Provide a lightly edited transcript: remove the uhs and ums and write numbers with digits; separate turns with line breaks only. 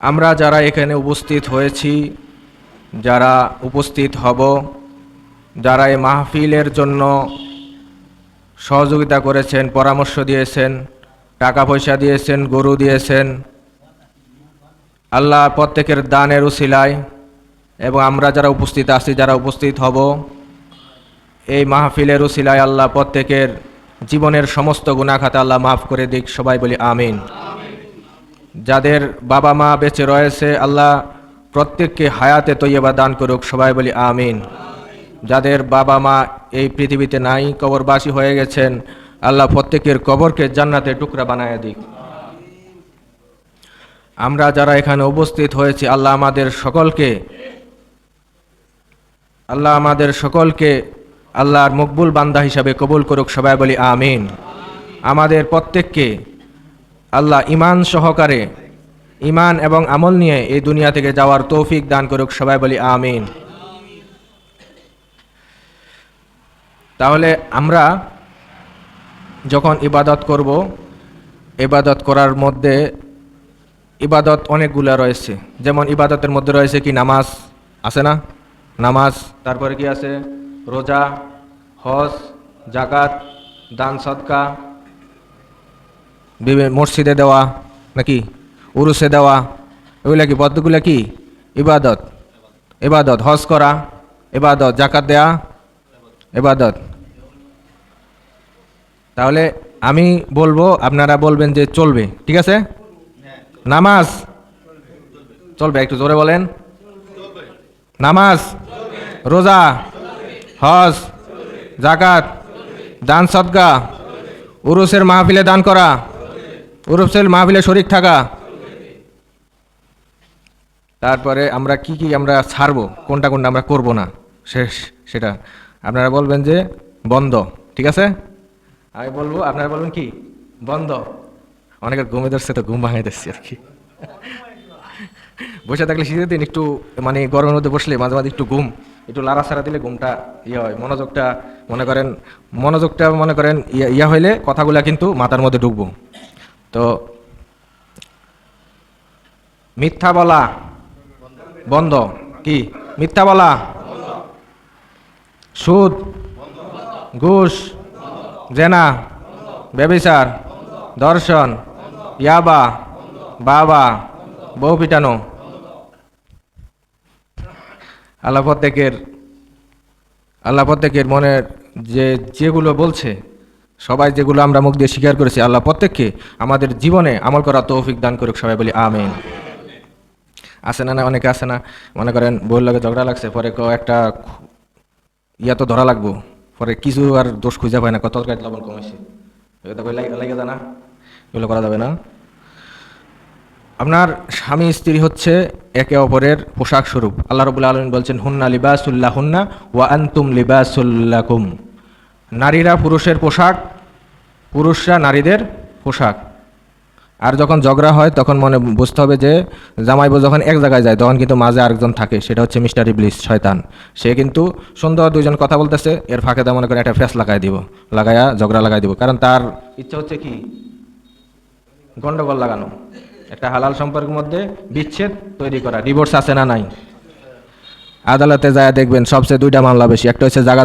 আমরা যারা এখানে উপস্থিত হয়েছি, যারা উপস্থিত হব, যারা এই মাহফিলের জন্য সহযোগিতা করেছেন, পরামর্শ দিয়েছেন, টাকা পয়সা দিয়েছেন, গরু দিয়েছেন, আল্লাহ প্রত্যেকের দানের উসিলায় এবং আমরা যারা উপস্থিত আছি, যারা উপস্থিত হব, এই মাহফিলের উসিলায় আল্লাহ প্রত্যেকের জীবনের সমস্ত গুনাহ খাতা আল্লাহ মাফ করে দিক। সবাই বলি আমিন। যাদের বাবা মা বেঁচে রয়েছে আল্লাহ প্রত্যেককে হায়াতে তৈয়বা দান করুক। সবাই বলি আমিন। যাদের বাবা মা এই পৃথিবীতে নাই, কবরবাসী হয়ে গেছেন, আল্লাহ প্রত্যেকের কবরকে জান্নাতের টুকরা বানায় দিক। আমরা যারা এখানে উপস্থিত হয়েছি আল্লাহ আমাদের সকলকে আল্লাহর মকবুল বান্দা হিসাবে কবুল করুক। সবাই বলি আমিন। আমাদের প্রত্যেককে আল্লাহ ঈমান সহকারে, ঈমান এবং আমল নিয়ে এই দুনিয়া থেকে যাওয়ার তৌফিক দান করুক। সবাই বলি আমিন। তাহলে আমরা যখন ইবাদত করব, ইবাদত করার মধ্যে ইবাদত অনেকগুলো রয়েছে। যেমন ইবাদতের মধ্যে রয়েছে কি নামাজ আছে না? নামাজ, তারপরে কি আছে? রোজা, হজ, জাকাত, দান সদকা, মসজিদে দেওয়া নাকি উরুসে দেওয়া, এগুলা কি পদ্মগুলা কি ইবাদত? ইবাদত। হজ করা ইবাদত, জাকাত দেয়া ইবাদত। তাহলে আমি বলবো, আপনারা বলবেন যে চলবে, ঠিক আছে? নামাজ চলবে, একটু জোরে বলেন। নামাজ, রোজা, হজ, জাকাত, দান সদকা, উরুসের মাহফিলে দান করা, উরুসের মাহফিলে শরীক থাকা। তারপরে আমরা কি আমরা ছাড়বো, কোনটা কোনটা আমরা করব না, সেটা আপনারা বলবেন যে বন্ধ, ঠিক আছে? আমি বলবো, আপনারা বলবেন কি বন্ধ। অনেকের ঘুমে ধরছে তো ঘুম ভাঙাই দিচ্ছি আর কি। বসে থাকলে শীতের দিন একটু মানে গরমের মধ্যে বসলে মাঝে মাঝে একটু ঘুম, একটু লাড়াছাড়া দিলে ঘুমটা হয়, মনোযোগটা মনে করেন ইয়া হইলে কথাগুলা কিন্তু মাথার মধ্যে ঢুকবো। তো মিথ্যা বলা বন্ধ। কি মিথ্যা বলা? সুদ, ঘুষ, জেনা, ব্যভিচার, ধর্ষণ, ইয়াবা, বাবা, বউ পিটানো। আল্লাহ প্রত্যেকের মনের যেগুলো বলছে, সবাই যেগুলো আমরা মুখ দিয়ে স্বীকার করেছি, আল্লাহ প্রত্যেককে আমাদের জীবনে আমল করা তৌফিক দান করুক। সবাই বলি আমিন। আছে না অনেকে আছে না, মনে করেন বউর লাগে ঝগড়া লাগছে, পরে একটা ইয়া তো ধরা লাগবো, পরে কিছু আর দোষ খুঁজে পায় না, কত তরকারি লবণ কমেছে, লাগে যায় না, এগুলো করা যাবে না। আপনার স্বামী স্ত্রী হচ্ছে একে অপরের পোশাক স্বরূপ। আল্লাহ রাব্বুল আলামিন বলছেন হুন্না লিবাসুল্লাহুন্না ওয়া আনতুম লিবাসুল্লাকুম। নারীরা পুরুষের পোশাক, পুরুষরা নারীদের পোশাক। আর যখন ঝগড়া হয় তখন মনে বুঝতে হবে যে জামাইবু যখন এক জায়গায় যায় তখন কিন্তু মাঝে আরেকজন থাকে, সেটা হচ্ছে মিস্টার ইবলিস, শয়তান। সে কিন্তু সুন্দর দুইজন কথা বলতেছে, এর ফাঁকে মনে করে একটা ফেস লাগায়া ঝগড়া লাগাই দিব, কারণ তার ইচ্ছা হচ্ছে কি গন্ডগোল লাগানো, একটা হালাল সম্পর্কের মধ্যে বিচ্ছেদ তৈরি করা। ডিভোর্স আছে না নাই? আদালতে যায় দেখবেন সবচেয়ে দুইটা মামলা বেশি, একটা হচ্ছে জায়গা